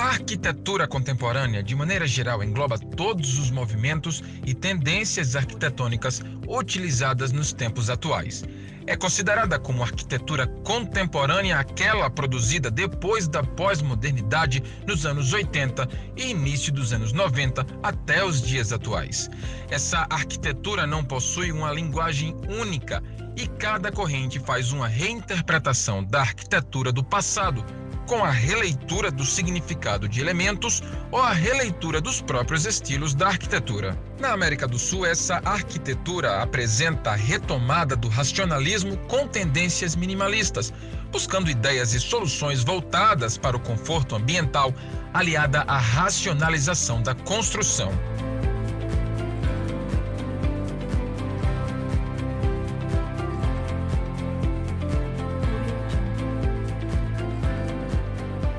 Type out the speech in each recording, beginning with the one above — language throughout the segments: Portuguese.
A arquitetura contemporânea, de maneira geral, engloba todos os movimentos e tendências arquitetônicas utilizadas nos tempos atuais. É considerada como arquitetura contemporânea aquela produzida depois da pós-modernidade nos anos 80 e início dos anos 90 até os dias atuais. Essa arquitetura não possui uma linguagem única e cada corrente faz uma reinterpretação da arquitetura do passado, com a releitura do significado de elementos ou a releitura dos próprios estilos da arquitetura. Na América do Sul, essa arquitetura apresenta a retomada do racionalismo com tendências minimalistas, buscando ideias e soluções voltadas para o conforto ambiental, aliada à racionalização da construção.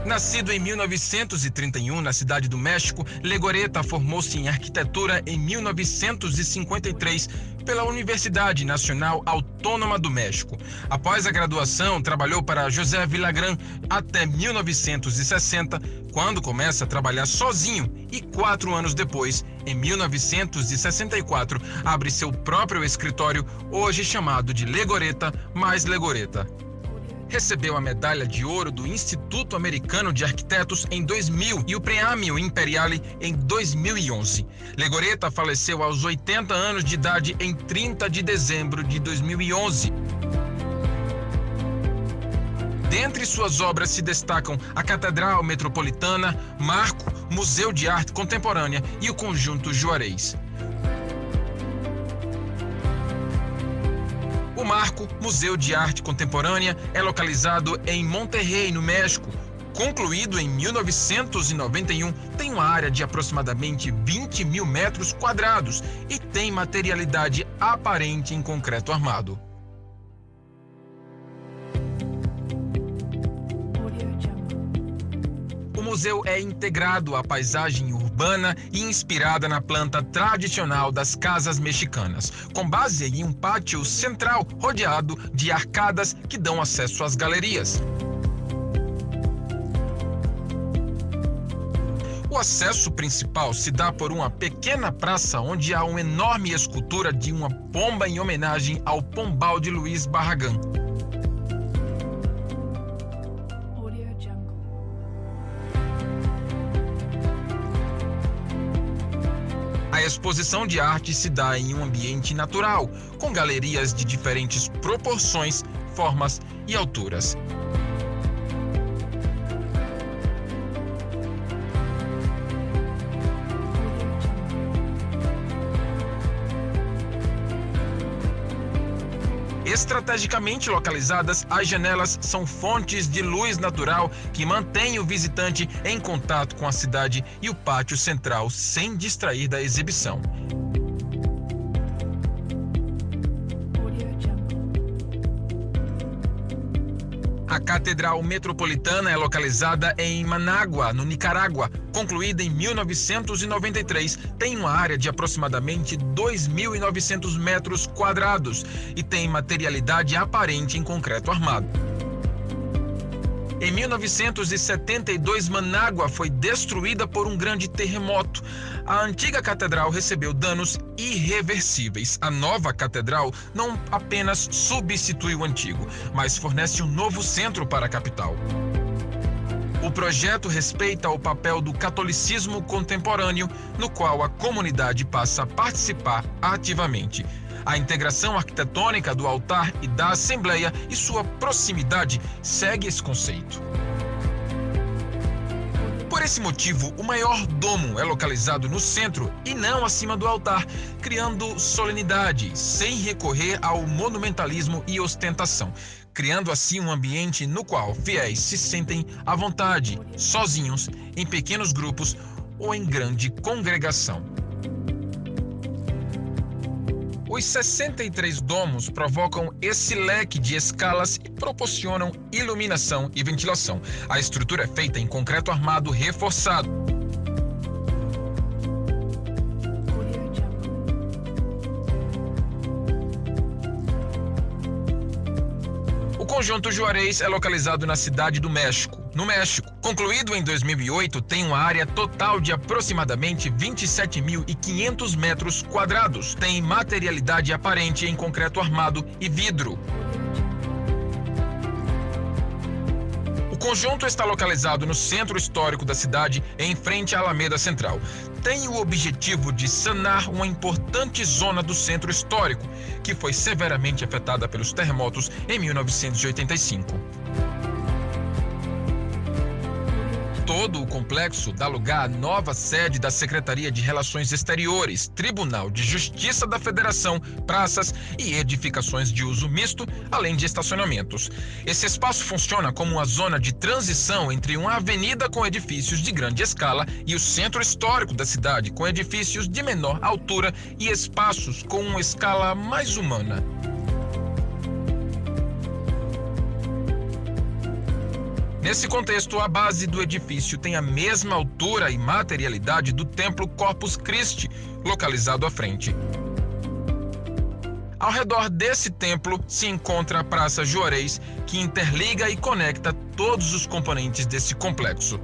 Nascido em 1931 na cidade do México, Legorreta formou-se em arquitetura em 1953 pela Universidade Nacional Autônoma do México. Após a graduação, trabalhou para José Villagrán até 1960, quando começa a trabalhar sozinho e 4 anos depois, em 1964, abre seu próprio escritório, hoje chamado de Legorreta mais Legorreta. Recebeu a medalha de ouro do Instituto Americano de Arquitetos em 2000 e o Premio Imperiale em 2011. Legorreta faleceu aos 80 anos de idade em 30 de dezembro de 2011. Dentre suas obras se destacam a Catedral Metropolitana, Marco, Museu de Arte Contemporânea e o Conjunto Juarez. O Marco, Museu de Arte Contemporânea, é localizado em Monterrey, no México. Concluído em 1991, tem uma área de aproximadamente 20 mil metros quadrados e tem materialidade aparente em concreto armado. O museu é integrado à paisagem urbana e inspirada na planta tradicional das casas mexicanas, com base em um pátio central rodeado de arcadas que dão acesso às galerias. O acesso principal se dá por uma pequena praça onde há uma enorme escultura de uma pomba em homenagem ao pombal de Luiz Barragán. A exposição de arte se dá em um ambiente natural, com galerias de diferentes proporções, formas e alturas. Estrategicamente localizadas, as janelas são fontes de luz natural que mantém o visitante em contato com a cidade e o pátio central sem distrair da exibição. A Catedral Metropolitana é localizada em Manágua, no Nicarágua. Concluída em 1993, tem uma área de aproximadamente 2.900 metros quadrados e tem materialidade aparente em concreto armado. Em 1972, Manágua foi destruída por um grande terremoto. A antiga catedral recebeu danos irreversíveis. A nova catedral não apenas substitui o antigo, mas fornece um novo centro para a capital. O projeto respeita o papel do catolicismo contemporâneo, no qual a comunidade passa a participar ativamente. A integração arquitetônica do altar e da assembleia e sua proximidade segue esse conceito. Por esse motivo, o maior domo é localizado no centro e não acima do altar, criando solenidade, sem recorrer ao monumentalismo e ostentação, criando assim um ambiente no qual fiéis se sentem à vontade, sozinhos, em pequenos grupos ou em grande congregação. Os 63 domos provocam esse leque de escalas e proporcionam iluminação e ventilação. A estrutura é feita em concreto armado reforçado. O Conjunto Juarez é localizado na Cidade do México, no México. Concluído em 2008, tem uma área total de aproximadamente 27.500 metros quadrados. Tem materialidade aparente em concreto armado e vidro. O conjunto está localizado no centro histórico da cidade, em frente à Alameda Central. Tem o objetivo de sanar uma importante zona do centro histórico, que foi severamente afetada pelos terremotos em 1985. Todo o complexo dá lugar à nova sede da Secretaria de Relações Exteriores, Tribunal de Justiça da Federação, praças e edificações de uso misto, além de estacionamentos. Esse espaço funciona como uma zona de transição entre uma avenida com edifícios de grande escala e o centro histórico da cidade, com edifícios de menor altura e espaços com uma escala mais humana. Nesse contexto, a base do edifício tem a mesma altura e materialidade do Templo Corpus Christi, localizado à frente. Ao redor desse templo se encontra a Praça Juarez, que interliga e conecta todos os componentes desse complexo.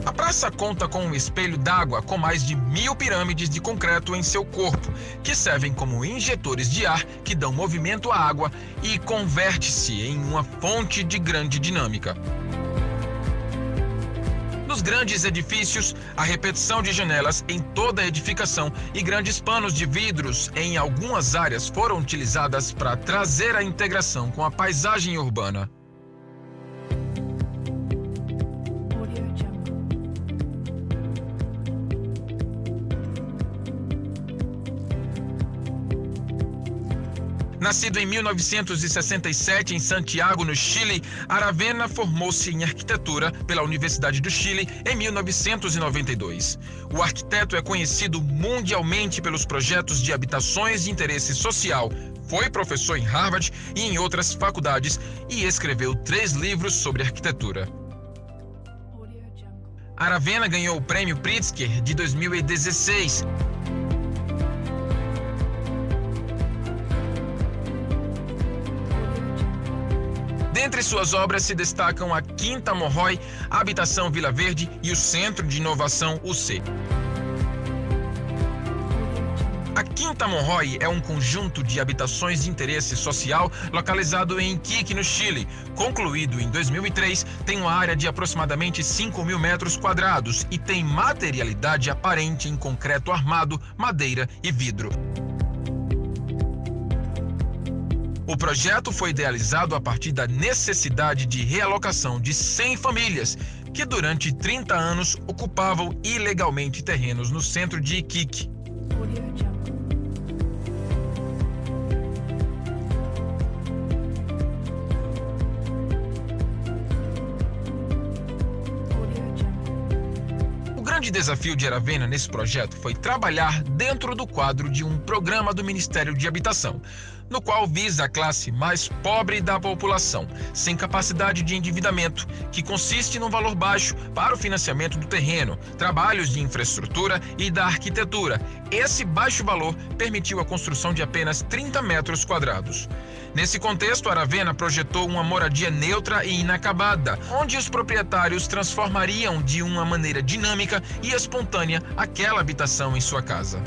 A praça conta com um espelho d'água com mais de 1.000 pirâmides de concreto em seu corpo, que servem como injetores de ar que dão movimento à água e converte-se em uma fonte de grande dinâmica. Nos grandes edifícios, a repetição de janelas em toda a edificação e grandes panos de vidros em algumas áreas foram utilizadas para trazer a integração com a paisagem urbana. Nascido em 1967 em Santiago, no Chile, Aravena formou-se em arquitetura pela Universidade do Chile em 1992. O arquiteto é conhecido mundialmente pelos projetos de habitações de interesse social. Foi professor em Harvard e em outras faculdades e escreveu 3 livros sobre arquitetura. Aravena ganhou o Prêmio Pritzker de 2016. Dentre suas obras se destacam a Quinta Monroy, a Habitação Vila Verde e o Centro de Inovação UC. A Quinta Monroy é um conjunto de habitações de interesse social localizado em Iquique, no Chile. Concluído em 2003, tem uma área de aproximadamente 5.000 metros quadrados e tem materialidade aparente em concreto armado, madeira e vidro. O projeto foi idealizado a partir da necessidade de realocação de 100 famílias que durante 30 anos ocupavam ilegalmente terrenos no centro de Iquique. O grande desafio de Aravena nesse projeto foi trabalhar dentro do quadro de um programa do Ministério de Habitação, no qual visa a classe mais pobre da população, sem capacidade de endividamento, que consiste num valor baixo para o financiamento do terreno, trabalhos de infraestrutura e da arquitetura. Esse baixo valor permitiu a construção de apenas 30 metros quadrados. Nesse contexto, Aravena projetou uma moradia neutra e inacabada, onde os proprietários transformariam de uma maneira dinâmica e espontânea aquela habitação em sua casa.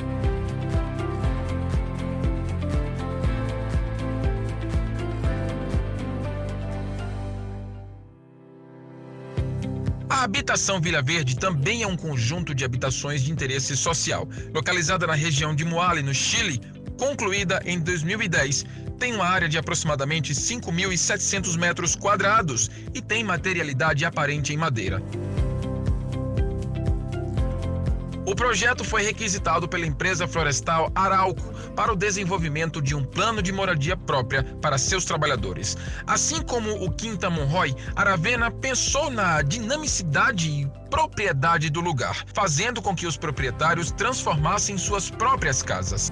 A Habitação Vila Verde também é um conjunto de habitações de interesse social, localizada na região de Moali, no Chile. Concluída em 2010, tem uma área de aproximadamente 5.700 metros quadrados e tem materialidade aparente em madeira. O projeto foi requisitado pela empresa florestal Arauco para o desenvolvimento de um plano de moradia própria para seus trabalhadores. Assim como o Quinta Monroy, Aravena pensou na dinamicidade e propriedade do lugar, fazendo com que os proprietários transformassem suas próprias casas.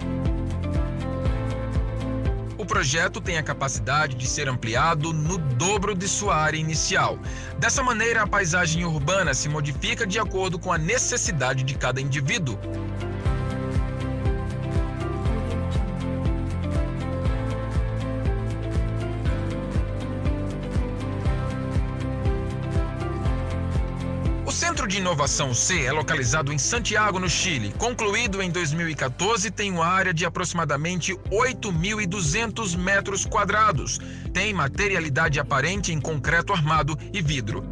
O projeto tem a capacidade de ser ampliado no dobro de sua área inicial. Dessa maneira, a paisagem urbana se modifica de acordo com a necessidade de cada indivíduo. Centro de Inovação C é localizado em Santiago, no Chile. Concluído em 2014, tem uma área de aproximadamente 8.200 metros quadrados. Tem materialidade aparente em concreto armado e vidro.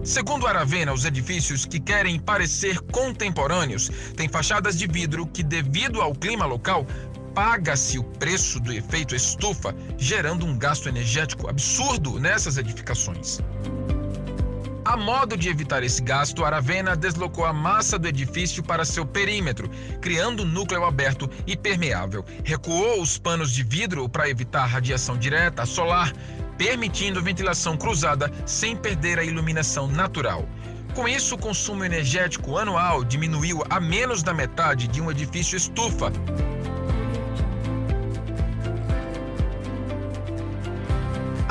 Segundo Aravena, os edifícios que querem parecer contemporâneos têm fachadas de vidro que, devido ao clima local, paga-se o preço do efeito estufa, gerando um gasto energético absurdo nessas edificações. A modo de evitar esse gasto, Aravena deslocou a massa do edifício para seu perímetro, criando um núcleo aberto e permeável. Recuou os panos de vidro para evitar radiação direta solar, permitindo ventilação cruzada sem perder a iluminação natural. Com isso, o consumo energético anual diminuiu a menos da metade de um edifício estufa.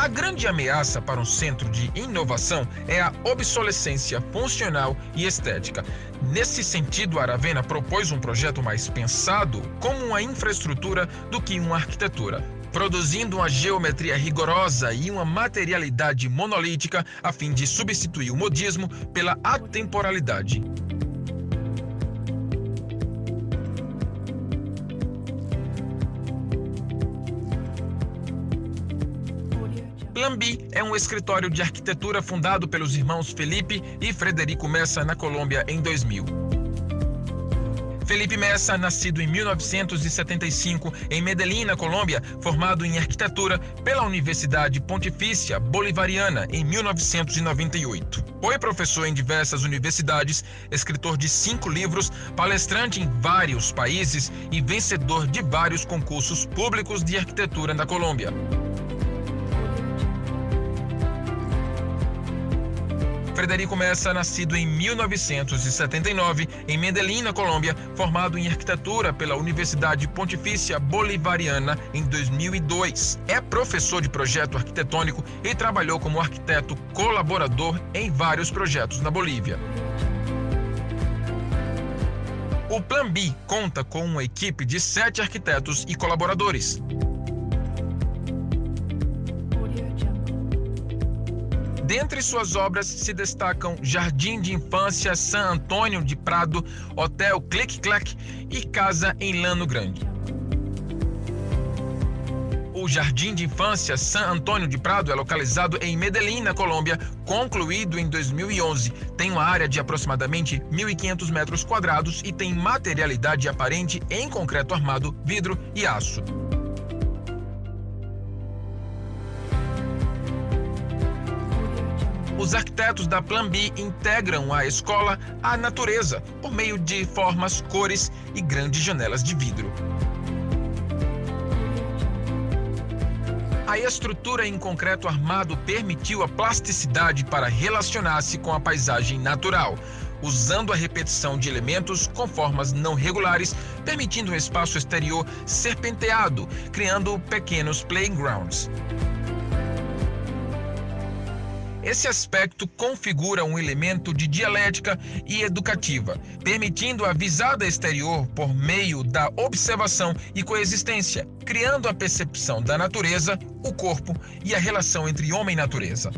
A grande ameaça para um centro de inovação é a obsolescência funcional e estética. Nesse sentido, a Aravena propôs um projeto mais pensado como uma infraestrutura do que uma arquitetura, produzindo uma geometria rigorosa e uma materialidade monolítica a fim de substituir o modismo pela atemporalidade. Plan B é um escritório de arquitetura fundado pelos irmãos Felipe e Frederico Messa na Colômbia em 2000. Felipe Messa, nascido em 1975 em Medellín, na Colômbia, formado em arquitetura pela Universidade Pontifícia Bolivariana em 1998. Foi professor em diversas universidades, escritor de 5 livros, palestrante em vários países e vencedor de vários concursos públicos de arquitetura na Colômbia. Frederico Messa, nascido em 1979 em Medellín, na Colômbia, formado em arquitetura pela Universidade Pontifícia Bolivariana em 2002. É professor de projeto arquitetônico e trabalhou como arquiteto colaborador em vários projetos na Bolívia. O Plan B conta com uma equipe de 7 arquitetos e colaboradores. Dentre suas obras se destacam Jardim de Infância San Antônio de Prado, Hotel Click Clack e Casa em Llano Grande. O Jardim de Infância San Antônio de Prado é localizado em Medellín, na Colômbia, concluído em 2011. Tem uma área de aproximadamente 1.500 metros quadrados e tem materialidade aparente em concreto armado, vidro e aço. Os arquitetos da Plan B integram a escola à natureza por meio de formas, cores e grandes janelas de vidro. A estrutura em concreto armado permitiu a plasticidade para relacionar-se com a paisagem natural, usando a repetição de elementos com formas não regulares, permitindo um espaço exterior serpenteado, criando pequenos playgrounds. Esse aspecto configura um elemento de dialética e educativa, permitindo a visada exterior por meio da observação e coexistência, criando a percepção da natureza, o corpo e a relação entre homem e natureza.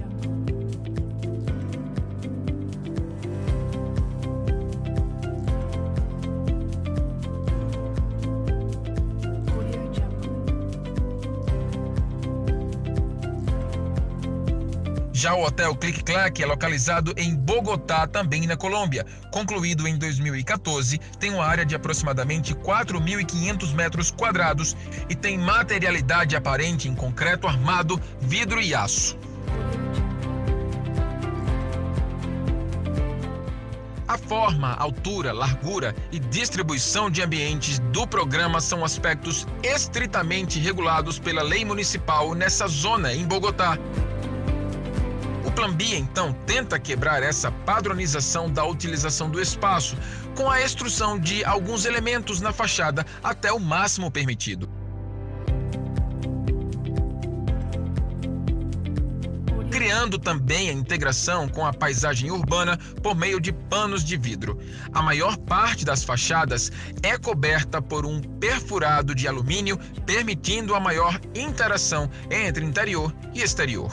Já o Hotel Click Clack é localizado em Bogotá, também na Colômbia. Concluído em 2014, tem uma área de aproximadamente 4.500 metros quadrados e tem materialidade aparente em concreto armado, vidro e aço. A forma, altura, largura e distribuição de ambientes do programa são aspectos estritamente regulados pela lei municipal nessa zona em Bogotá. O Plan B, então, tenta quebrar essa padronização da utilização do espaço, com a extrução de alguns elementos na fachada até o máximo permitido. Criando também a integração com a paisagem urbana por meio de panos de vidro. A maior parte das fachadas é coberta por um perfurado de alumínio, permitindo a maior interação entre interior e exterior.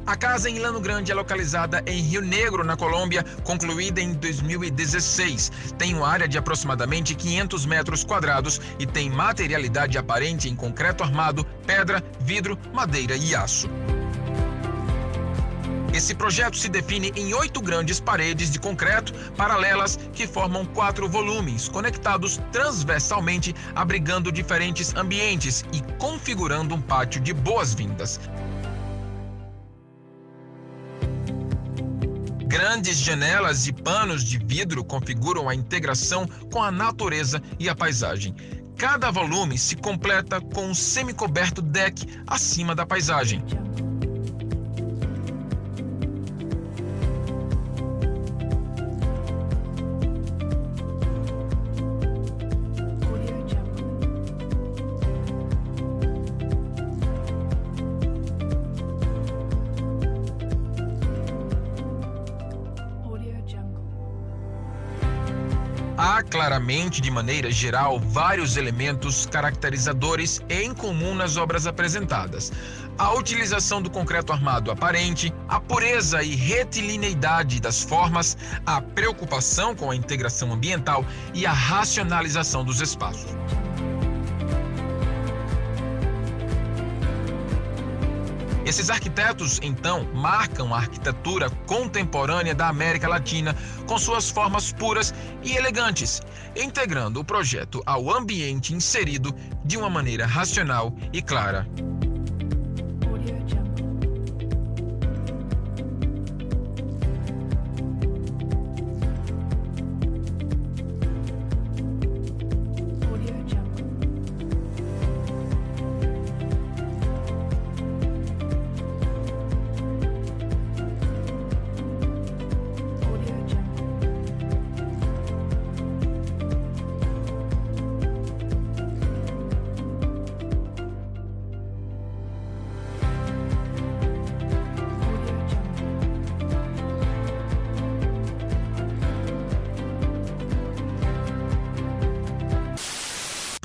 A casa em Llano Grande é localizada em Rio Negro, na Colômbia, concluída em 2016. Tem uma área de aproximadamente 500 metros quadrados e tem materialidade aparente em concreto armado, pedra, vidro, madeira e aço. Esse projeto se define em 8 grandes paredes de concreto paralelas que formam 4 volumes, conectados transversalmente, abrigando diferentes ambientes e configurando um pátio de boas-vindas. Grandes janelas e panos de vidro configuram a integração com a natureza e a paisagem. Cada volume se completa com um semicoberto deck acima da paisagem. Há claramente, de maneira geral, vários elementos caracterizadores em comum nas obras apresentadas. A utilização do concreto armado aparente, a pureza e retilineidade das formas, a preocupação com a integração ambiental e a racionalização dos espaços. Esses arquitetos, então, marcam a arquitetura contemporânea da América Latina com suas formas puras e elegantes, integrando o projeto ao ambiente inserido de uma maneira racional e clara.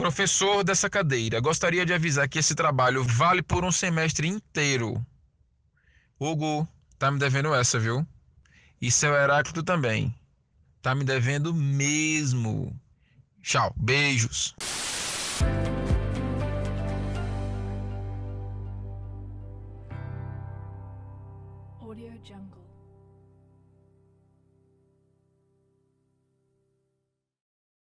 Professor dessa cadeira, gostaria de avisar que esse trabalho vale por um semestre inteiro. Hugo, tá me devendo essa, viu? E seu Heráclito também. Tá me devendo mesmo. Tchau, beijos. Audio Jungle.